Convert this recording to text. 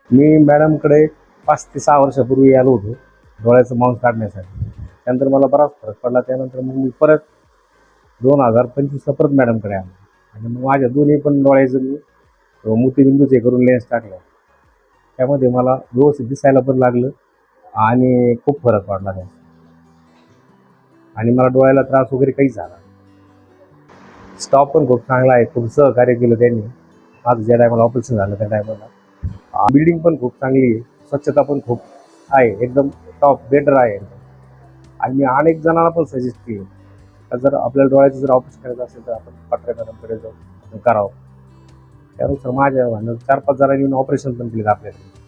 मी मॅडमकडे 5 ते 6 वर्षापूर्वी आलो होतो डोळ्याचं मांस काढण्यासाठी. त्यानंतर मला बराच फरक पडला. त्यानंतर मग मी परत 2025ला परत मॅडमकडे आलो आणि मग माझ्या दोन्ही पण डोळ्याचं मी मोतीबिंदूचे करून लेन्स टाकल्या. त्यामध्ये मला व्यवस्थित दिसायला पण लागलं आणि खूप फरक पडला त्याचा. आणि मला डोळ्याला त्रास वगैरे काहीच झाला नाही. स्टॉफ पण खूप चांगला आहे. खूप सहकार्य केलं त्यांनी. माझं ज्या टायमाला ऑपरेशन झालं त्या टायमाला बिल्डिंग पण खूप चांगली आहे. स्वच्छता पण खूप आहे. एकदम टॉप बेटर आहे एकदम. आणि मी अनेक जणांना पण सजेस्ट केलं का जर आपल्याला डोळ्याचं जर ऑपरेशन करायचं असेल तर आपण पत्र्या मॅडमकडे जाऊ, आपण करावं. त्यानुसार माझ्या म्हणणं 4-5 जणांनी ऑपरेशन पण केलं आपल्याकडे.